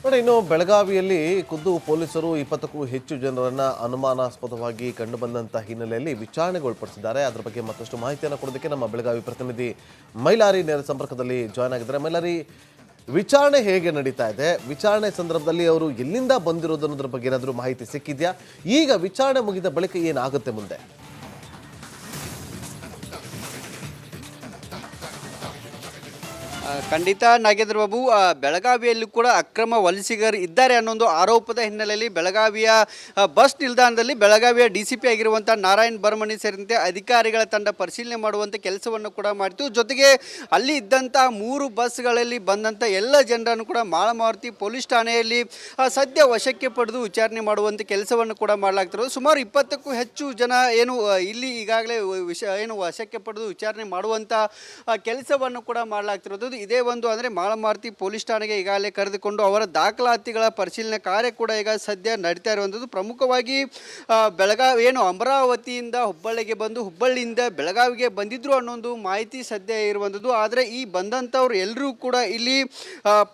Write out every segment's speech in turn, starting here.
ನೋಡಿ, ಇನ್ನು ಬೆಳಗಾವಿಯಲ್ಲಿ ಖುದ್ದು ಪೊಲೀಸರು 20ಕ್ಕೂ ಹೆಚ್ಚು ಜನರನ್ನ ಅನುಮಾನಾಸ್ಪದವಾಗಿ ಕಂಡುಬಂದಂಥ ಹಿನ್ನೆಲೆಯಲ್ಲಿ ವಿಚಾರಣೆಗೆ ಒಳಪಡಿಸಿದ್ದಾರೆ. ಅದರ ಬಗ್ಗೆ ಮತ್ತಷ್ಟು ಮಾಹಿತಿಯನ್ನು ಕೊಡೋದಕ್ಕೆ ನಮ್ಮ ಬೆಳಗಾವಿ ಪ್ರತಿನಿಧಿ ಮೈಲಾರಿ ನೇರ ಸಂಪರ್ಕದಲ್ಲಿ ಜಾಯ್ನ್ ಆಗಿದ್ದಾರೆ. ಮೈಲಾರಿ, ವಿಚಾರಣೆ ಹೇಗೆ ನಡೀತಾ ಇದೆ? ವಿಚಾರಣೆ ಸಂದರ್ಭದಲ್ಲಿ ಅವರು ಎಲ್ಲಿಂದ ಬಂದಿರೋದು ಅನ್ನೋದ್ರ ಬಗ್ಗೆ ಏನಾದರೂ ಮಾಹಿತಿ ಸಿಕ್ಕಿದೆಯಾ? ಈಗ ವಿಚಾರಣೆ ಮುಗಿದ ಬಳಿಕ ಏನಾಗುತ್ತೆ ಮುಂದೆ? ಖಂಡಿತ ನಾಗೇಂದ್ರ ಬಾಬು, ಬೆಳಗಾವಿಯಲ್ಲೂ ಕೂಡ ಅಕ್ರಮ ವಲಸಿಗರು ಇದ್ದಾರೆ ಅನ್ನೋ ಆರೋಪದ ಹಿನ್ನೆಲೆಯಲ್ಲಿ ಬೆಳಗಾವಿಯ ಬಸ್ ನಿಲ್ದಾಣದಲ್ಲಿ ಬೆಳಗಾವಿಯ DCP ಆಗಿರುವಂಥ ನಾರಾಯಣ್ ಬರ್ಮನಿ ಸೇರಿದಂತೆ ಅಧಿಕಾರಿಗಳ ತಂಡ ಪರಿಶೀಲನೆ ಮಾಡುವಂಥ ಕೆಲಸವನ್ನು ಕೂಡ ಮಾಡಿತು. ಜೊತೆಗೆ ಅಲ್ಲಿ ಇದ್ದಂಥ 3 ಬಸ್ಗಳಲ್ಲಿ ಬಂದಂಥ ಎಲ್ಲ ಜನರನ್ನು ಕೂಡ ಮಾಳಮಾರುತಿ ಪೊಲೀಸ್ ಠಾಣೆಯಲ್ಲಿ ಸದ್ಯ ವಶಕ್ಕೆ ಪಡೆದು ವಿಚಾರಣೆ ಮಾಡುವಂಥ ಕೆಲಸವನ್ನು ಕೂಡ ಮಾಡಲಾಗ್ತಿರೋದು. ಸುಮಾರು 20ಕ್ಕೂ ಹೆಚ್ಚು ಜನ ಇಲ್ಲಿ ಈಗಾಗಲೇ ವಶಕ್ಕೆ ಪಡೆದು ವಿಚಾರಣೆ ಮಾಡುವಂಥ ಕೆಲಸವನ್ನು ಕೂಡ ಮಾಡಲಾಗ್ತಿರೋದು. ಇದೇ ಒಂದು ಅಂದರೆ ಮಾಳಮಾರುತಿ ಪೊಲೀಸ್ ಠಾಣೆಗೆ ಈಗಾಗಲೇ ಕರೆದುಕೊಂಡು ಅವರ ದಾಖಲಾತಿಗಳ ಪರಿಶೀಲನೆ ಕಾರ್ಯ ಕೂಡ ಈಗ ಸದ್ಯ ನಡೀತಾ ಇರುವಂಥದ್ದು. ಪ್ರಮುಖವಾಗಿ ಬೆಳಗಾವಿ ಅಮರಾವತಿಯಿಂದ ಹುಬ್ಬಳ್ಳಿಗೆ ಬಂದು ಹುಬ್ಬಳ್ಳಿಯಿಂದ ಬೆಳಗಾವಿಗೆ ಬಂದಿದ್ರು ಅನ್ನೋ ಮಾಹಿತಿ ಸದ್ಯ ಇರುವಂಥದ್ದು. ಆದರೆ ಈ ಬಂದಂಥವ್ರು ಎಲ್ಲರೂ ಕೂಡ ಇಲ್ಲಿ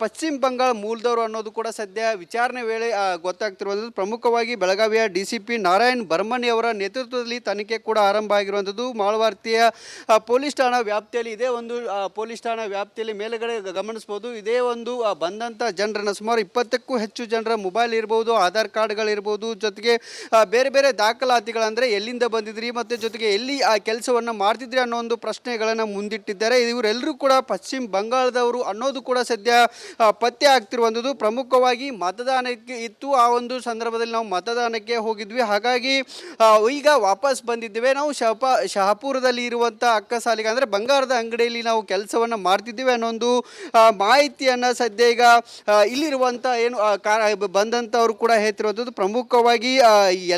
ಪಶ್ಚಿಮ ಬಂಗಾಳ ಮೂಲದವರು ಅನ್ನೋದು ಕೂಡ ಸದ್ಯ ವಿಚಾರಣೆ ವೇಳೆ ಗೊತ್ತಾಗ್ತಿರುವಂಥದ್ದು. ಪ್ರಮುಖವಾಗಿ ಬೆಳಗಾವಿಯ DCP ನಾರಾಯಣ್ ಬರ್ಮನಿ ಅವರ ನೇತೃತ್ವದಲ್ಲಿ ತನಿಖೆ ಕೂಡ ಆರಂಭ ಆಗಿರುವಂಥದ್ದು. ಮಾಳವಾರ್ತಿಯ ಪೊಲೀಸ್ ಠಾಣಾ ವ್ಯಾಪ್ತಿಯಲ್ಲಿ ಇದೇ ಒಂದು ಪೊಲೀಸ್ ಠಾಣಾ ವ್ಯಾಪ್ತಿಯಲ್ಲಿ ಮೇಲುಗಡೆ ಗಮನಿಸಬಹುದು. ಇದೇ ಒಂದು ಬಂದಂಥ ಜನರನ್ನ ಸುಮಾರು 20ಕ್ಕೂ ಹೆಚ್ಚು ಜನರ ಮೊಬೈಲ್ ಇರ್ಬೋದು, ಆಧಾರ್ ಕಾರ್ಡ್ಗಳಿರ್ಬೋದು, ಜೊತೆಗೆ ಬೇರೆ ಬೇರೆ ದಾಖಲಾತಿಗಳಂದರೆ ಎಲ್ಲಿಂದ ಬಂದಿದ್ರಿ ಮತ್ತು ಜೊತೆಗೆ ಎಲ್ಲಿ ಆ ಕೆಲಸವನ್ನು ಮಾಡ್ತಿದ್ರಿ ಅನ್ನೋ ಒಂದು ಪ್ರಶ್ನೆಗಳನ್ನು ಮುಂದಿಟ್ಟಿದ್ದಾರೆ. ಇವರೆಲ್ಲರೂ ಕೂಡ ಪಶ್ಚಿಮ ಬಂಗಾಳದವರು ಅನ್ನೋದು ಕೂಡ ಸದ್ಯ ಪತ್ತೆ ಆಗ್ತಿರುವಂಥದ್ದು. ಪ್ರಮುಖವಾಗಿ ಮತದಾನಕ್ಕೆ ಇತ್ತು. ಆ ಒಂದು ಸಂದರ್ಭದಲ್ಲಿ ನಾವು ಮತದಾನಕ್ಕೆ ಹೋಗಿದ್ವಿ, ಹಾಗಾಗಿ ಈಗ ವಾಪಸ್ ಬಂದಿದ್ದೇವೆ. ನಾವು ಶಹಾಪುರದಲ್ಲಿ ಇರುವಂಥ ಅಕ್ಕಸಾಲಿಗೆ ಅಂದರೆ ಬಂಗಾರದ ಅಂಗಡಿಯಲ್ಲಿ ನಾವು ಕೆಲಸವನ್ನು ಮಾಡ್ತಿದ್ದೀವಿ ಅನ್ನೊಂದು ಮಾಹಿತಿಯನ್ನು ಸದ್ಯ ಈಗ ಇಲ್ಲಿರುವಂಥ ಬಂದಂಥವ್ರು ಕೂಡ ಹೇಳ್ತಿರುವಂಥದ್ದು. ಪ್ರಮುಖವಾಗಿ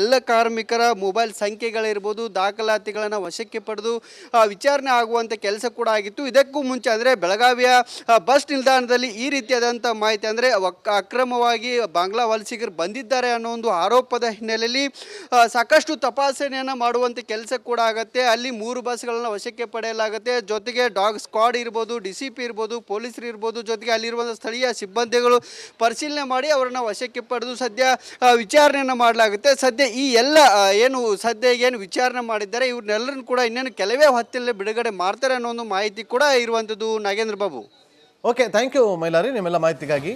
ಎಲ್ಲ ಕಾರ್ಮಿಕರ ಮೊಬೈಲ್ ಸಂಖ್ಯೆಗಳಿರ್ಬೋದು, ದಾಖಲಾತಿಗಳನ್ನು ವಶಕ್ಕೆ ಪಡೆದು ವಿಚಾರಣೆ ಆಗುವಂಥ ಕೆಲಸ ಕೂಡ ಆಗಿತ್ತು. ಇದಕ್ಕೂ ಮುಂಚೆ ಅಂದರೆ ಬೆಳಗಾವಿಯ ಬಸ್ ನಿಲ್ದಾಣದಲ್ಲಿ ಈ ರೀತಿಯಾದಂಥ ಮಾಹಿತಿ ಅಂದರೆ ಅಕ್ರಮವಾಗಿ ಬಾಂಗ್ಲಾ ವಲಸಿಗರು ಬಂದಿದ್ದಾರೆ ಅನ್ನೋ ಒಂದು ಆರೋಪದ ಹಿನ್ನೆಲೆಯಲ್ಲಿ ಸಾಕಷ್ಟು ತಪಾಸಣೆಯನ್ನು ಮಾಡುವಂಥ ಕೆಲಸ ಕೂಡ ಆಗುತ್ತೆ. ಅಲ್ಲಿ 3 ಬಸ್ಗಳನ್ನು ವಶಕ್ಕೆ ಪಡೆಯಲಾಗುತ್ತೆ. ಜೊತೆಗೆ ಡಾಗ್ ಸ್ಕ್ವಾಡ್ ಇರ್ಬೋದು, DCP ಇರ್ಬೋದು, ಪೊಲೀಸರು ಇರ್ಬೋದು, ಜೊತೆಗೆ ಅಲ್ಲಿರುವಂಥ ಸ್ಥಳೀಯ ಸಿಬ್ಬಂದಿಗಳು ಪರಿಶೀಲನೆ ಮಾಡಿ ಅವರನ್ನು ವಶಕ್ಕೆ ಪಡೆದು ಸದ್ಯ ವಿಚಾರಣೆಯನ್ನು ಮಾಡಲಾಗುತ್ತೆ. ಸದ್ಯ ಈ ಎಲ್ಲ ಏನು ವಿಚಾರಣೆ ಮಾಡಿದ್ದಾರೆ ಇವ್ರನ್ನೆಲ್ಲರನ್ನು ಕೂಡ ಇನ್ನೇನು ಕೆಲವೇ ಹೊತ್ತಲ್ಲೇ ಬಿಡುಗಡೆ ಮಾಡ್ತಾರೆ ಅನ್ನೋ ಒಂದು ಮಾಹಿತಿ ಕೂಡ ಇರುವಂಥದ್ದು. Nagendra Babu, okay, thank you Mailari ನಿಮ್ಮೆಲ್ಲ ಮಾಹಿತಿಗಾಗಿ.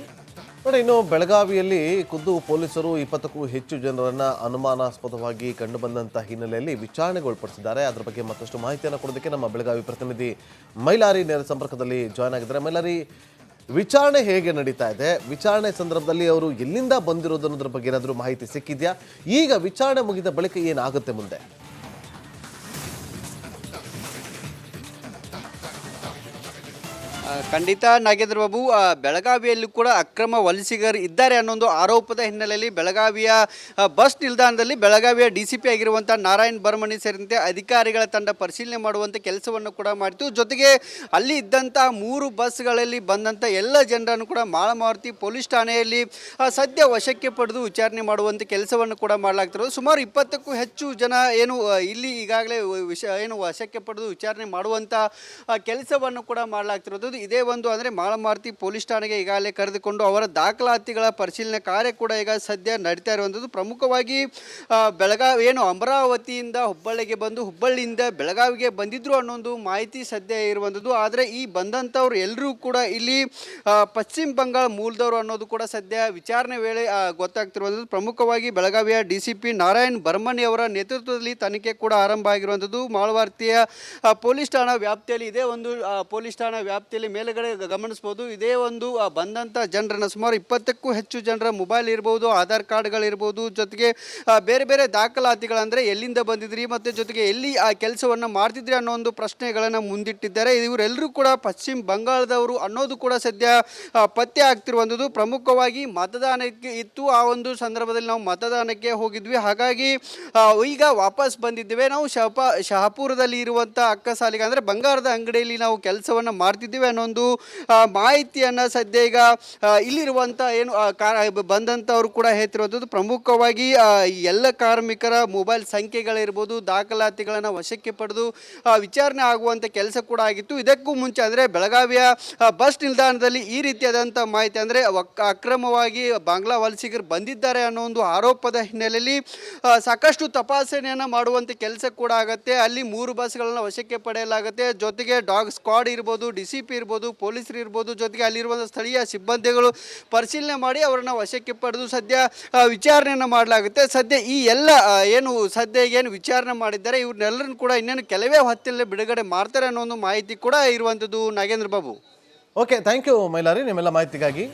ನೋಡಿ, ಇನ್ನು ಬೆಳಗಾವಿಯಲ್ಲಿ ಖುದ್ದು ಪೊಲೀಸರು 20ಕ್ಕೂ ಹೆಚ್ಚು ಜನರನ್ನ ಅನುಮಾನಾಸ್ಪದವಾಗಿ ಕಂಡುಬಂದಂಥ ಹಿನ್ನೆಲೆಯಲ್ಲಿ ವಿಚಾರಣೆಗೆ ಒಳಪಡಿಸಿದ್ದಾರೆ. ಅದರ ಬಗ್ಗೆ ಮತ್ತಷ್ಟು ಮಾಹಿತಿಯನ್ನು ಕೊಡೋದಕ್ಕೆ ನಮ್ಮ ಬೆಳಗಾವಿ ಪ್ರತಿನಿಧಿ ಮೈಲಾರಿ ನೇರ ಸಂಪರ್ಕದಲ್ಲಿ ಜಾಯ್ನ್ ಆಗಿದ್ದಾರೆ. ಮೈಲಾರಿ, ವಿಚಾರಣೆ ಹೇಗೆ ನಡೀತಾ ಇದೆ? ವಿಚಾರಣೆ ಸಂದರ್ಭದಲ್ಲಿ ಅವರು ಎಲ್ಲಿಂದ ಬಂದಿರೋದು ಅನ್ನೋದ್ರ ಬಗ್ಗೆ ಏನಾದರೂ ಮಾಹಿತಿ ಸಿಕ್ಕಿದೆಯಾ? ಈಗ ವಿಚಾರಣೆ ಮುಗಿದ ಬಳಿಕ ಏನಾಗುತ್ತೆ ಮುಂದೆ? ಖಂಡಿತ ನಾಗೇಂದ್ರ ಬಾಬು, ಬೆಳಗಾವಿಯಲ್ಲೂ ಕೂಡ ಅಕ್ರಮ ವಲಸಿಗರು ಇದ್ದಾರೆ ಅನ್ನೋ ಆರೋಪದ ಹಿನ್ನೆಲೆಯಲ್ಲಿ ಬೆಳಗಾವಿಯ ಬಸ್ ನಿಲ್ದಾಣದಲ್ಲಿ ಬೆಳಗಾವಿಯ DCP ಆಗಿರುವಂಥ ನಾರಾಯಣ್ ಬರ್ಮನಿ ಸೇರಿದಂತೆ ಅಧಿಕಾರಿಗಳ ತಂಡ ಪರಿಶೀಲನೆ ಮಾಡುವಂಥ ಕೆಲಸವನ್ನು ಕೂಡ ಮಾಡಿತು. ಜೊತೆಗೆ ಅಲ್ಲಿ ಇದ್ದಂಥ 3 ಬಸ್ಗಳಲ್ಲಿ ಬಂದಂಥ ಎಲ್ಲ ಜನರನ್ನು ಕೂಡ ಮಾಳಮಾರುತಿ ಪೊಲೀಸ್ ಠಾಣೆಯಲ್ಲಿ ಸದ್ಯ ವಶಕ್ಕೆ ಪಡೆದು ವಿಚಾರಣೆ ಮಾಡುವಂಥ ಕೆಲಸವನ್ನು ಕೂಡ ಮಾಡಲಾಗ್ತಿರೋದು. ಸುಮಾರು 20ಕ್ಕೂ ಹೆಚ್ಚು ಜನ ಇಲ್ಲಿ ಈಗಾಗಲೇ ವಶಕ್ಕೆ ಪಡೆದು ವಿಚಾರಣೆ ಮಾಡುವಂಥ ಕೆಲಸವನ್ನು ಕೂಡ ಮಾಡಲಾಗ್ತಿರೋದು. ಇದೇ ಒಂದು ಅಂದರೆ ಮಾಳಮಾರುತಿ ಪೊಲೀಸ್ ಠಾಣೆಗೆ ಈಗಾಗಲೇ ಕರೆದುಕೊಂಡು ಅವರ ದಾಖಲಾತಿಗಳ ಪರಿಶೀಲನೆ ಕಾರ್ಯ ಕೂಡ ಈಗ ಸದ್ಯ ನಡೀತಾ ಇರುವಂಥದ್ದು. ಪ್ರಮುಖವಾಗಿ ಬೆಳಗಾವಿ ಅಮರಾವತಿಯಿಂದ ಹುಬ್ಬಳ್ಳಿಗೆ ಬಂದು ಹುಬ್ಬಳ್ಳಿಯಿಂದ ಬೆಳಗಾವಿಗೆ ಬಂದಿದ್ರು ಅನ್ನೋ ಮಾಹಿತಿ ಸದ್ಯ ಇರುವಂಥದ್ದು. ಆದರೆ ಈ ಬಂದಂಥವ್ರು ಎಲ್ಲರೂ ಕೂಡ ಇಲ್ಲಿ ಪಶ್ಚಿಮ ಬಂಗಾಳ ಮೂಲದವರು ಅನ್ನೋದು ಕೂಡ ಸದ್ಯ ವಿಚಾರಣೆ ವೇಳೆ ಗೊತ್ತಾಗ್ತಿರುವಂಥದ್ದು. ಪ್ರಮುಖವಾಗಿ ಬೆಳಗಾವಿಯ DCP ನಾರಾಯಣ್ ಬರ್ಮನಿ ಅವರ ನೇತೃತ್ವದಲ್ಲಿ ತನಿಖೆ ಕೂಡ ಆರಂಭ ಆಗಿರುವಂಥದ್ದು. ಮಾಳವಾರ್ತಿಯ ಪೊಲೀಸ್ ಠಾಣಾ ವ್ಯಾಪ್ತಿಯಲ್ಲಿ ಇದೇ ಒಂದು ಪೊಲೀಸ್ ಠಾಣಾ ವ್ಯಾಪ್ತಿಯಲ್ಲಿ ಮೇಲುಗಡೆ ಗಮನಿಸಬಹುದು. ಇದೇ ಒಂದು ಬಂದಂಥ ಜನರನ್ನ ಸುಮಾರು 20ಕ್ಕೂ ಹೆಚ್ಚು ಜನರ ಮೊಬೈಲ್ ಇರ್ಬೋದು, ಆಧಾರ್ ಕಾರ್ಡ್ಗಳಿರ್ಬೋದು, ಜೊತೆಗೆ ಬೇರೆ ಬೇರೆ ದಾಖಲಾತಿಗಳಂದರೆ ಎಲ್ಲಿಂದ ಬಂದಿದ್ರಿ ಮತ್ತು ಜೊತೆಗೆ ಎಲ್ಲಿ ಆ ಕೆಲಸವನ್ನು ಮಾಡ್ತಿದ್ರಿ ಅನ್ನೋ ಒಂದು ಪ್ರಶ್ನೆಗಳನ್ನು ಮುಂದಿಟ್ಟಿದ್ದಾರೆ. ಇವರೆಲ್ಲರೂ ಕೂಡ ಪಶ್ಚಿಮ ಬಂಗಾಳದವರು ಅನ್ನೋದು ಕೂಡ ಸದ್ಯ ಪತ್ತೆ ಆಗ್ತಿರುವಂಥದ್ದು. ಪ್ರಮುಖವಾಗಿ ಮತದಾನಕ್ಕೆ ಇತ್ತು. ಆ ಒಂದು ಸಂದರ್ಭದಲ್ಲಿ ನಾವು ಮತದಾನಕ್ಕೆ ಹೋಗಿದ್ವಿ, ಹಾಗಾಗಿ ಈಗ ವಾಪಸ್ ಬಂದಿದ್ದೇವೆ. ನಾವು ಶಹಾಪುರದಲ್ಲಿ ಇರುವಂಥ ಅಕ್ಕಸಾಲಿಗೆ ಅಂದರೆ ಬಂಗಾರದ ಅಂಗಡಿಯಲ್ಲಿ ನಾವು ಕೆಲಸವನ್ನು ಮಾಡ್ತಿದ್ದೀವಿ ಅನ್ನೋ ಒಂದು ಮಾಹಿತಿಯನ್ನು ಸದ್ಯ ಈಗ ಇಲ್ಲಿರುವಂಥ ಏನು ಬಂದಂಥವ್ರು ಕೂಡ ಹೇಳ್ತಿರುವಂಥದ್ದು. ಪ್ರಮುಖವಾಗಿ ಈ ಎಲ್ಲ ಕಾರ್ಮಿಕರ ಮೊಬೈಲ್ ಸಂಖ್ಯೆಗಳಿರ್ಬೋದು, ದಾಖಲಾತಿಗಳನ್ನು ವಶಕ್ಕೆ ಪಡೆದು ವಿಚಾರಣೆ ಆಗುವಂಥ ಕೆಲಸ ಕೂಡ ಆಗಿತ್ತು. ಇದಕ್ಕೂ ಮುಂಚೆ ಅಂದರೆ ಬೆಳಗಾವಿಯ ಬಸ್ ನಿಲ್ದಾಣದಲ್ಲಿ ಈ ರೀತಿಯಾದಂಥ ಮಾಹಿತಿ ಅಂದರೆ ಅಕ್ರಮವಾಗಿ ಬಾಂಗ್ಲಾ ವಲಸಿಗರು ಬಂದಿದ್ದಾರೆ ಅನ್ನೋ ಒಂದು ಆರೋಪದ ಹಿನ್ನೆಲೆಯಲ್ಲಿ ಸಾಕಷ್ಟು ತಪಾಸಣೆಯನ್ನು ಮಾಡುವಂಥ ಕೆಲಸ ಕೂಡ ಆಗುತ್ತೆ. ಅಲ್ಲಿ 3 ಬಸ್ಗಳನ್ನು ವಶಕ್ಕೆ ಪಡೆಯಲಾಗುತ್ತೆ. ಜೊತೆಗೆ ಡಾಗ್ ಸ್ಕ್ವಾಡ್ ಇರ್ಬೋದು, DCP ಇರ್ಬೋದು, ಪೊಲೀಸರು ಇರ್ಬೋದು, ಜೊತೆಗೆ ಅಲ್ಲಿರುವಂಥ ಸ್ಥಳೀಯ ಸಿಬ್ಬಂದಿಗಳು ಪರಿಶೀಲನೆ ಮಾಡಿ ಅವರನ್ನು ವಶಕ್ಕೆ ಪಡೆದು ಸದ್ಯ ವಿಚಾರಣೆಯನ್ನು ಮಾಡಲಾಗುತ್ತೆ. ಸದ್ಯ ಈ ಎಲ್ಲ ಏನು ವಿಚಾರಣೆ ಮಾಡಿದ್ದಾರೆ ಇವ್ರನ್ನೆಲ್ಲರನ್ನು ಕೂಡ ಇನ್ನೇನು ಕೆಲವೇ ಹೊತ್ತಿನಲ್ಲೇ ಬಿಡುಗಡೆ ಮಾಡ್ತಾರೆ ಅನ್ನೋ ಒಂದು ಮಾಹಿತಿ ಕೂಡ ಇರುವಂಥದ್ದು. Nagendra Babu. Okay, thank you Mailari ನಿಮ್ಮೆಲ್ಲ ಮಾಹಿತಿಗಾಗಿ.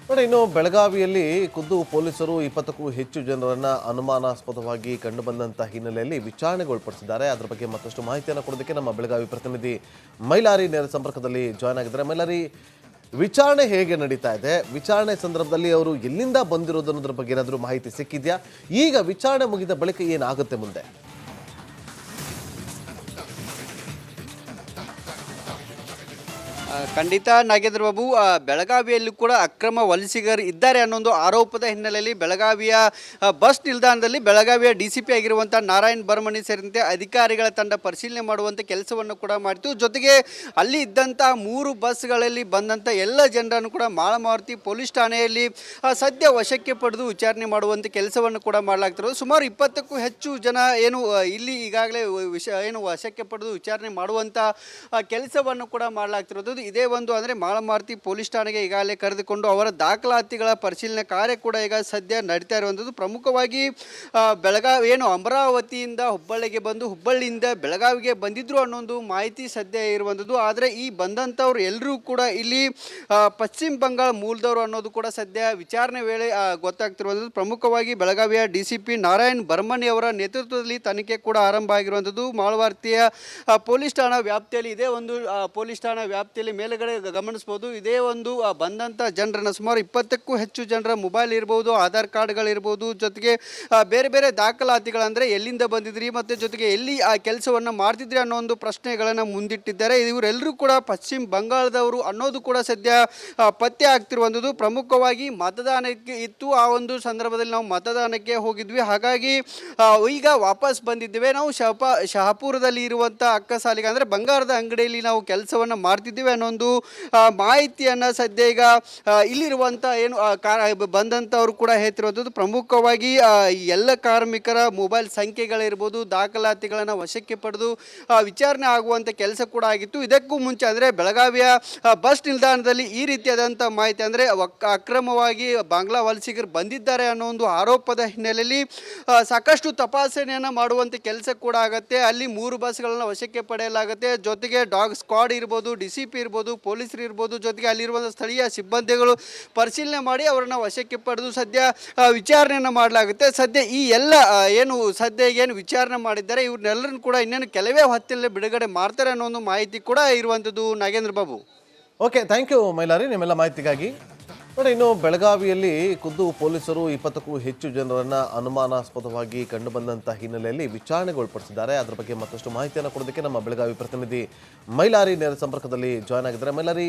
ನೋಡಿ, ಇನ್ನು ಬೆಳಗಾವಿಯಲ್ಲಿ ಖುದ್ದು ಪೊಲೀಸರು 20ಕ್ಕೂ ಹೆಚ್ಚು ಜನರನ್ನ ಅನುಮಾನಾಸ್ಪದವಾಗಿ ಕಂಡುಬಂದಂಥ ಹಿನ್ನೆಲೆಯಲ್ಲಿ ವಿಚಾರಣೆಗೊಳಪಡಿಸಿದ್ದಾರೆ. ಅದರ ಬಗ್ಗೆ ಮತ್ತಷ್ಟು ಮಾಹಿತಿಯನ್ನು ಕೊಡೋದಕ್ಕೆ ನಮ್ಮ ಬೆಳಗಾವಿ ಪ್ರತಿನಿಧಿ ಮೈಲಾರಿ ನೇರ ಸಂಪರ್ಕದಲ್ಲಿ ಜಾಯ್ನ್ ಆಗಿದ್ದಾರೆ. ಮೈಲಾರಿ, ವಿಚಾರಣೆ ಹೇಗೆ ನಡೀತಾ ಇದೆ? ವಿಚಾರಣೆ ಸಂದರ್ಭದಲ್ಲಿ ಅವರು ಎಲ್ಲಿಂದ ಬಂದಿರೋದು ಅನ್ನೋದ್ರ ಬಗ್ಗೆ ಏನಾದರೂ ಮಾಹಿತಿ ಸಿಕ್ಕಿದ್ಯಾ? ಈಗ ವಿಚಾರಣೆ ಮುಗಿದ ಬಳಿಕ ಏನಾಗುತ್ತೆ ಮುಂದೆ? ಖಂಡಿತ ನಾಗೇಂದ್ರ ಬಾಬು, ಬೆಳಗಾವಿಯಲ್ಲೂ ಕೂಡ ಅಕ್ರಮ ವಲಸಿಗರು ಇದ್ದಾರೆ ಅನ್ನೋ ಒಂದು ಆರೋಪದ ಹಿನ್ನೆಲೆಯಲ್ಲಿ ಬೆಳಗಾವಿಯ ಬಸ್ ನಿಲ್ದಾಣದಲ್ಲಿ ಬೆಳಗಾವಿಯ DCP ಆಗಿರುವಂಥ ನಾರಾಯಣ್ ಬರ್ಮನಿ ಸೇರಿದಂತೆ ಅಧಿಕಾರಿಗಳ ತಂಡ ಪರಿಶೀಲನೆ ಮಾಡುವಂಥ ಕೆಲಸವನ್ನು ಕೂಡ ಮಾಡಿತು. ಜೊತೆಗೆ ಅಲ್ಲಿ ಇದ್ದಂಥ 3 ಬಸ್ಗಳಲ್ಲಿ ಬಂದಂಥ ಎಲ್ಲ ಜನರನ್ನು ಕೂಡ ಮಾಳಮಾರುತಿ ಪೊಲೀಸ್ ಠಾಣೆಯಲ್ಲಿ ಸದ್ಯ ವಶಕ್ಕೆ ಪಡೆದು ವಿಚಾರಣೆ ಮಾಡುವಂಥ ಕೆಲಸವನ್ನು ಕೂಡ ಮಾಡಲಾಗ್ತಿರೋದು. ಸುಮಾರು 20ಕ್ಕೂ ಹೆಚ್ಚು ಜನ ಇಲ್ಲಿ ಈಗಾಗಲೇ ವಶಕ್ಕೆ ಪಡೆದು ವಿಚಾರಣೆ ಮಾಡುವಂಥ ಕೆಲಸವನ್ನು ಕೂಡ ಮಾಡಲಾಗ್ತಿರೋದು. ಇದೇ ಒಂದು ಅಂದರೆ ಮಾಳಮಾರುತಿ ಪೊಲೀಸ್ ಠಾಣೆಗೆ ಈಗಾಗಲೇ ಕರೆದುಕೊಂಡು ಅವರ ದಾಖಲಾತಿಗಳ ಪರಿಶೀಲನೆ ಕಾರ್ಯ ಕೂಡ ಈಗ ಸದ್ಯ ನಡೀತಾ ಇರುವಂಥದ್ದು. ಪ್ರಮುಖವಾಗಿ ಅಮರಾವತಿಯಿಂದ ಹುಬ್ಬಳ್ಳಿಗೆ ಬಂದು ಹುಬ್ಬಳ್ಳಿಯಿಂದ ಬೆಳಗಾವಿಗೆ ಬಂದಿದ್ರು ಅನ್ನೋದು ಮಾಹಿತಿ ಸದ್ಯ ಇರುವಂಥದ್ದು. ಆದರೆ ಈ ಬಂದಂಥವ್ರು ಎಲ್ಲರೂ ಕೂಡ ಇಲ್ಲಿ ಪಶ್ಚಿಮ ಬಂಗಾಳ ಮೂಲದವರು ಅನ್ನೋದು ಕೂಡ ಸದ್ಯ ವಿಚಾರಣೆ ವೇಳೆ ಗೊತ್ತಾಗ್ತಿರುವಂಥದ್ದು. ಪ್ರಮುಖವಾಗಿ ಬೆಳಗಾವಿಯ DCP ನಾರಾಯಣ್ ಬರ್ಮನಿ ಅವರ ನೇತೃತ್ವದಲ್ಲಿ ತನಿಖೆ ಕೂಡ ಆರಂಭ ಆಗಿರುವಂಥದ್ದು. ಮಾಳವಾರ್ತಿಯ ಪೊಲೀಸ್ ಠಾಣಾ ವ್ಯಾಪ್ತಿಯಲ್ಲಿ ಇದೇ ಒಂದು ಪೊಲೀಸ್ ಠಾಣಾ ವ್ಯಾಪ್ತಿಯಲ್ಲಿ ಮೇಲುಗಡೆ ಗಮನಿಸಬಹುದು. ಇದೇ ಒಂದು ಬಂದಂಥ ಜನರನ್ನ ಸುಮಾರು 20ಕ್ಕೂ ಹೆಚ್ಚು ಜನರ ಮೊಬೈಲ್ ಇರ್ಬೋದು, ಆಧಾರ್ ಕಾರ್ಡ್ಗಳಿರ್ಬೋದು, ಜೊತೆಗೆ ಬೇರೆ ಬೇರೆ ದಾಖಲಾತಿಗಳಂದರೆ ಎಲ್ಲಿಂದ ಬಂದಿದ್ರಿ ಮತ್ತು ಜೊತೆಗೆ ಎಲ್ಲಿ ಆ ಕೆಲಸವನ್ನು ಮಾಡ್ತಿದ್ರಿ ಅನ್ನೋ ಒಂದು ಪ್ರಶ್ನೆಗಳನ್ನು ಮುಂದಿಟ್ಟಿದ್ದಾರೆ. ಇವರೆಲ್ಲರೂ ಕೂಡ ಪಶ್ಚಿಮ ಬಂಗಾಳದವರು ಅನ್ನೋದು ಕೂಡ ಸದ್ಯ ಪತ್ತೆ ಆಗ್ತಿರುವಂಥದ್ದು. ಪ್ರಮುಖವಾಗಿ ಮತದಾನಕ್ಕೆ ಇತ್ತು. ಆ ಒಂದು ಸಂದರ್ಭದಲ್ಲಿ ನಾವು ಮತದಾನಕ್ಕೆ ಹೋಗಿದ್ವಿ, ಹಾಗಾಗಿ ಈಗ ವಾಪಸ್ ಬಂದಿದ್ದೇವೆ. ನಾವು ಶಹಾಪುರದಲ್ಲಿ ಇರುವಂಥ ಅಕ್ಕಸಾಲಿಗೆ ಅಂದರೆ ಬಂಗಾರದ ಅಂಗಡಿಯಲ್ಲಿ ನಾವು ಕೆಲಸವನ್ನು ಮಾಡ್ತಿದ್ದೀವಿ ಅನ್ನೊಂದು ಮಾಹಿತಿಯನ್ನು ಸದ್ಯ ಈಗ ಇಲ್ಲಿರುವಂಥ ಬಂದಂಥವ್ರು ಕೂಡ ಹೇಳ್ತಿರುವಂಥದ್ದು. ಪ್ರಮುಖವಾಗಿ ಈ ಎಲ್ಲ ಕಾರ್ಮಿಕರ ಮೊಬೈಲ್ ಸಂಖ್ಯೆಗಳಿರ್ಬೋದು, ದಾಖಲಾತಿಗಳನ್ನು ವಶಕ್ಕೆ ಪಡೆದು ವಿಚಾರಣೆ ಆಗುವಂಥ ಕೆಲಸ ಕೂಡ ಆಗಿತ್ತು. ಇದಕ್ಕೂ ಮುಂಚೆ ಅಂದರೆ ಬೆಳಗಾವಿಯ ಬಸ್ ನಿಲ್ದಾಣದಲ್ಲಿ ಈ ರೀತಿಯಾದಂಥ ಮಾಹಿತಿ ಅಂದರೆ ಅಕ್ರಮವಾಗಿ ಬಾಂಗ್ಲಾ ವಲಸಿಗರು ಬಂದಿದ್ದಾರೆ ಅನ್ನೋ ಒಂದು ಆರೋಪದ ಹಿನ್ನೆಲೆಯಲ್ಲಿ ಸಾಕಷ್ಟು ತಪಾಸಣೆಯನ್ನು ಮಾಡುವಂಥ ಕೆಲಸ ಕೂಡ ಆಗುತ್ತೆ. ಅಲ್ಲಿ 3 ಬಸ್ಗಳನ್ನು ವಶಕ್ಕೆ ಪಡೆಯಲಾಗುತ್ತೆ. ಜೊತೆಗೆ ಡಾಗ್ ಸ್ಕ್ವಾಡ್ ಇರ್ಬೋದು, DCP ಇರ್ಬೋದು, ಪೊಲೀಸರು ಇರ್ಬೋದು, ಜೊತೆಗೆ ಅಲ್ಲಿರುವಂಥ ಸ್ಥಳೀಯ ಸಿಬ್ಬಂದಿಗಳು ಪರಿಶೀಲನೆ ಮಾಡಿ ಅವರನ್ನು ವಶಕ್ಕೆ ಪಡೆದು ಸದ್ಯ ವಿಚಾರಣೆಯನ್ನು ಮಾಡಲಾಗುತ್ತೆ. ಸದ್ಯ ಈ ಎಲ್ಲ ಏನು ವಿಚಾರಣೆ ಮಾಡಿದ್ದಾರೆ ಇವ್ರನ್ನೆಲ್ಲರನ್ನು ಕೂಡ ಇನ್ನೇನು ಕೆಲವೇ ಹೊತ್ತಿನಲ್ಲೇ ಬಿಡುಗಡೆ ಮಾಡ್ತಾರೆ ಅನ್ನೋ ಒಂದು ಮಾಹಿತಿ ಕೂಡ ಇರುವಂಥದ್ದು. Nagendra Babu. Okay, thank you Mailari ನಿಮ್ಮೆಲ್ಲ ಮಾಹಿತಿಗಾಗಿ. ನೋಡಿ, ಇನ್ನು ಬೆಳಗಾವಿಯಲ್ಲಿ ಖುದ್ದು ಪೊಲೀಸರು 20ಕ್ಕೂ ಹೆಚ್ಚು ಜನರನ್ನ ಅನುಮಾನಾಸ್ಪದವಾಗಿ ಕಂಡುಬಂದಂಥ ಹಿನ್ನೆಲೆಯಲ್ಲಿ ವಿಚಾರಣೆಗೊಳಪಡಿಸಿದ್ದಾರೆ. ಅದರ ಬಗ್ಗೆ ಮತ್ತಷ್ಟು ಮಾಹಿತಿಯನ್ನು ಕೊಡೋದಕ್ಕೆ ನಮ್ಮ ಬೆಳಗಾವಿ ಪ್ರತಿನಿಧಿ ಮೈಲಾರಿ ನೇರ ಸಂಪರ್ಕದಲ್ಲಿ ಜಾಯ್ನ್ ಆಗಿದ್ದಾರೆ. ಮೈಲಾರಿ,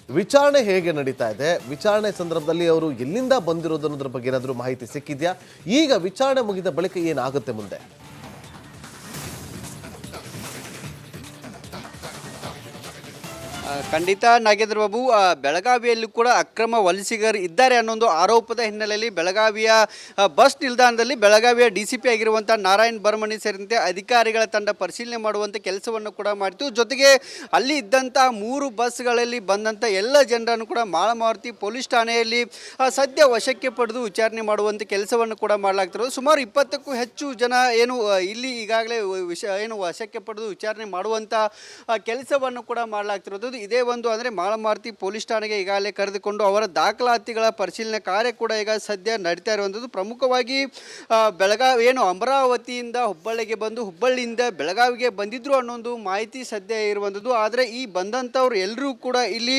ವಿಚಾರಣೆ ಹೇಗೆ ನಡೀತಾ ಇದೆ? ವಿಚಾರಣೆ ಸಂದರ್ಭದಲ್ಲಿ ಅವರು ಎಲ್ಲಿಂದ ಬಂದಿರೋದು ಅನ್ನೋದ್ರ ಬಗ್ಗೆ ಏನಾದರೂ ಮಾಹಿತಿ ಸಿಕ್ಕಿದ್ಯಾ? ಈಗ ವಿಚಾರಣೆ ಮುಗಿದ ಬಳಿಕ ಏನಾಗುತ್ತೆ ಮುಂದೆ? ಖಂಡಿತ ನಾಗೇಂದ್ರ ಬಾಬು, ಬೆಳಗಾವಿಯಲ್ಲೂ ಕೂಡ ಅಕ್ರಮ ವಲಸಿಗರು ಇದ್ದಾರೆ ಅನ್ನೋ ಒಂದು ಆರೋಪದ ಹಿನ್ನೆಲೆಯಲ್ಲಿ ಬೆಳಗಾವಿಯ ಬಸ್ ನಿಲ್ದಾಣದಲ್ಲಿ ಬೆಳಗಾವಿಯ DCP ಆಗಿರುವಂಥ ನಾರಾಯಣ್ ಬರ್ಮನಿ ಸೇರಿದಂತೆ ಅಧಿಕಾರಿಗಳ ತಂಡ ಪರಿಶೀಲನೆ ಮಾಡುವಂಥ ಕೆಲಸವನ್ನು ಕೂಡ ಮಾಡಿತು. ಜೊತೆಗೆ ಅಲ್ಲಿ ಇದ್ದಂಥ 3 ಬಸ್ಗಳಲ್ಲಿ ಬಂದಂಥ ಎಲ್ಲ ಜನರನ್ನು ಕೂಡ ಮಾಳಮಾರುತಿ ಪೊಲೀಸ್ ಠಾಣೆಯಲ್ಲಿ ಸದ್ಯ ವಶಕ್ಕೆ ಪಡೆದು ವಿಚಾರಣೆ ಮಾಡುವಂಥ ಕೆಲಸವನ್ನು ಕೂಡ ಮಾಡಲಾಗ್ತಿರೋದು. ಸುಮಾರು 20ಕ್ಕೂ ಹೆಚ್ಚು ಜನ ಇಲ್ಲಿ ಈಗಾಗಲೇ ವಶಕ್ಕೆ ಪಡೆದು ವಿಚಾರಣೆ ಮಾಡುವಂಥ ಕೆಲಸವನ್ನು ಕೂಡ ಮಾಡಲಾಗ್ತಿರೋದು. ಇದೇ ಒಂದು ಅಂದರೆ ಮಾಳಮಾರುತಿ ಪೊಲೀಸ್ ಠಾಣೆಗೆ ಈಗಾಗಲೇ ಕರೆದುಕೊಂಡು ಅವರ ದಾಖಲಾತಿಗಳ ಪರಿಶೀಲನೆ ಕಾರ್ಯ ಕೂಡ ಈಗ ಸದ್ಯ ನಡೀತಾ ಇರುವಂಥದ್ದು. ಪ್ರಮುಖವಾಗಿ ಅಮರಾವತಿಯಿಂದ ಹುಬ್ಬಳ್ಳಿಗೆ ಬಂದು ಹುಬ್ಬಳ್ಳಿಯಿಂದ ಬೆಳಗಾವಿಗೆ ಬಂದಿದ್ರು ಅನ್ನೋ ಒಂದು ಮಾಹಿತಿ ಸದ್ಯ ಇರುವಂಥದ್ದು. ಆದರೆ ಈ ಬಂದಂಥವ್ರು ಎಲ್ಲರೂ ಕೂಡ ಇಲ್ಲಿ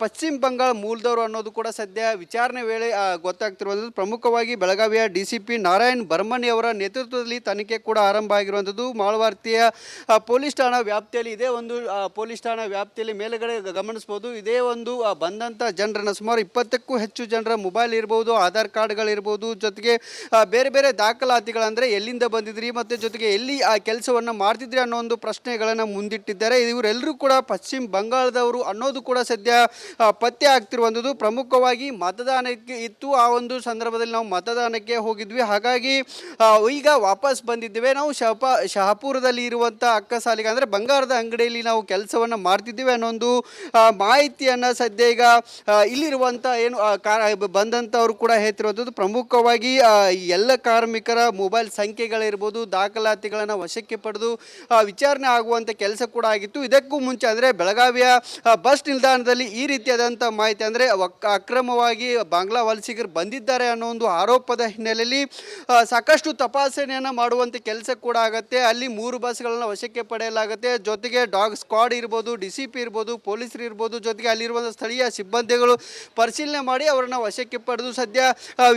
ಪಶ್ಚಿಮ ಬಂಗಾಳ ಮೂಲದವರು ಅನ್ನೋದು ಕೂಡ ಸದ್ಯ ವಿಚಾರಣೆ ವೇಳೆ ಗೊತ್ತಾಗ್ತಿರುವಂಥದ್ದು. ಪ್ರಮುಖವಾಗಿ ಬೆಳಗಾವಿಯ DCP ನಾರಾಯಣ್ ಬರ್ಮನಿ ಅವರ ನೇತೃತ್ವದಲ್ಲಿ ತನಿಖೆ ಕೂಡ ಆರಂಭ ಆಗಿರುವಂಥದ್ದು. ಮಾಳವಾರ್ತಿಯ ಪೊಲೀಸ್ ಠಾಣಾ ವ್ಯಾಪ್ತಿಯಲ್ಲಿ ಇದೇ ಒಂದು ಪೊಲೀಸ್ ಠಾಣಾ ವ್ಯಾಪ್ತಿಯಲ್ಲಿ ಮೇಲುಗಡೆ ಗಮನಿಸಬಹುದು. ಇದೇ ಒಂದು ಬಂದಂಥ ಜನರನ್ನ ಸುಮಾರು 20ಕ್ಕೂ ಹೆಚ್ಚು ಜನರ ಮೊಬೈಲ್ ಇರ್ಬೋದು, ಆಧಾರ್ ಕಾರ್ಡ್ಗಳಿರ್ಬೋದು, ಜೊತೆಗೆ ಬೇರೆ ಬೇರೆ ದಾಖಲಾತಿಗಳಂದರೆ ಎಲ್ಲಿಂದ ಬಂದಿದ್ರಿ ಮತ್ತು ಜೊತೆಗೆ ಎಲ್ಲಿ ಆ ಕೆಲಸವನ್ನು ಮಾಡ್ತಿದ್ರಿ ಅನ್ನೋ ಒಂದು ಪ್ರಶ್ನೆಗಳನ್ನು ಮುಂದಿಟ್ಟಿದ್ದಾರೆ. ಇವರೆಲ್ಲರೂ ಕೂಡ ಪಶ್ಚಿಮ ಬಂಗಾಳದವರು ಅನ್ನೋದು ಕೂಡ ಸದ್ಯ ಪತ್ತೆ ಆಗ್ತಿರುವಂಥದ್ದು. ಪ್ರಮುಖವಾಗಿ ಮತದಾನಕ್ಕೆ ಇತ್ತು, ಆ ಒಂದು ಸಂದರ್ಭದಲ್ಲಿ ನಾವು ಮತದಾನಕ್ಕೆ ಹೋಗಿದ್ವಿ, ಹಾಗಾಗಿ ಈಗ ವಾಪಸ್ ಬಂದಿದ್ದೇವೆ. ನಾವು ಶಹಾಪುರದಲ್ಲಿ ಇರುವಂಥ ಅಕ್ಕಸಾಲಿಗೆ ಅಂದರೆ ಬಂಗಾರದ ಅಂಗಡಿಯಲ್ಲಿ ನಾವು ಕೆಲಸವನ್ನು ಮಾಡ್ತಿದ್ದೇವೆ ಅನ್ನೋ ಒಂದು ಮಾಹಿತಿಯನ್ನು ಸದ್ಯ ಈಗ ಇಲ್ಲಿರುವಂಥ ಏನು ಬಂದಂಥವ್ರು ಕೂಡ ಹೇಳ್ತಿರುವಂಥದ್ದು. ಪ್ರಮುಖವಾಗಿ ಎಲ್ಲ ಕಾರ್ಮಿಕರ ಮೊಬೈಲ್ ಸಂಖ್ಯೆಗಳಿರ್ಬೋದು, ದಾಖಲಾತಿಗಳನ್ನು ವಶಕ್ಕೆ ಪಡೆದು ವಿಚಾರಣೆ ಆಗುವಂಥ ಕೆಲಸ ಕೂಡ ಆಗಿತ್ತು. ಇದಕ್ಕೂ ಮುಂಚೆ ಅಂದರೆ ಬೆಳಗಾವಿಯ ಬಸ್ ನಿಲ್ದಾಣದಲ್ಲಿ ಈ ರೀತಿಯಾದಂಥ ಮಾಹಿತಿ ಅಂದರೆ ಅಕ್ರಮವಾಗಿ ಬಾಂಗ್ಲಾ ವಲಸಿಗರು ಬಂದಿದ್ದಾರೆ ಅನ್ನೋ ಒಂದು ಆರೋಪದ ಹಿನ್ನೆಲೆಯಲ್ಲಿ ಸಾಕಷ್ಟು ತಪಾಸಣೆಯನ್ನು ಮಾಡುವಂಥ ಕೆಲಸ ಕೂಡ ಆಗುತ್ತೆ. ಅಲ್ಲಿ 3 ಬಸ್ಗಳನ್ನು ವಶಕ್ಕೆ ಪಡೆಯಲಾಗುತ್ತೆ. ಜೊತೆಗೆ ಡಾಗ್ ಸ್ಕ್ವಾಡ್ ಇರ್ಬೋದು, DCP ಇರ್ಬೋದು, ಪೊಲೀಸರು ಇರ್ಬೋದು, ಜೊತೆಗೆ ಅಲ್ಲಿರುವಂಥ ಸ್ಥಳೀಯ ಸಿಬ್ಬಂದಿಗಳು ಪರಿಶೀಲನೆ ಮಾಡಿ ಅವರನ್ನು ವಶಕ್ಕೆ ಪಡೆದು ಸದ್ಯ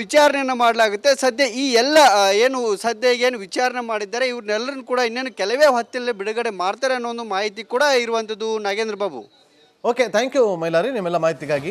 ವಿಚಾರಣೆಯನ್ನು ಮಾಡಲಾಗುತ್ತೆ. ಸದ್ಯ ಈ ಎಲ್ಲ ಏನು ವಿಚಾರಣೆ ಮಾಡಿದ್ದಾರೆ ಇವ್ರನ್ನೆಲ್ಲರನ್ನು ಕೂಡ ಇನ್ನೇನು ಕೆಲವೇ ಹೊತ್ತಲ್ಲೇ ಬಿಡುಗಡೆ ಮಾಡ್ತಾರೆ ಅನ್ನೋ ಒಂದು ಮಾಹಿತಿ ಕೂಡ ಇರುವಂಥದ್ದು. Nagendra Babu. Okay, thank you Mailari ನಿಮ್ಮೆಲ್ಲ ಮಾಹಿತಿಗಾಗಿ.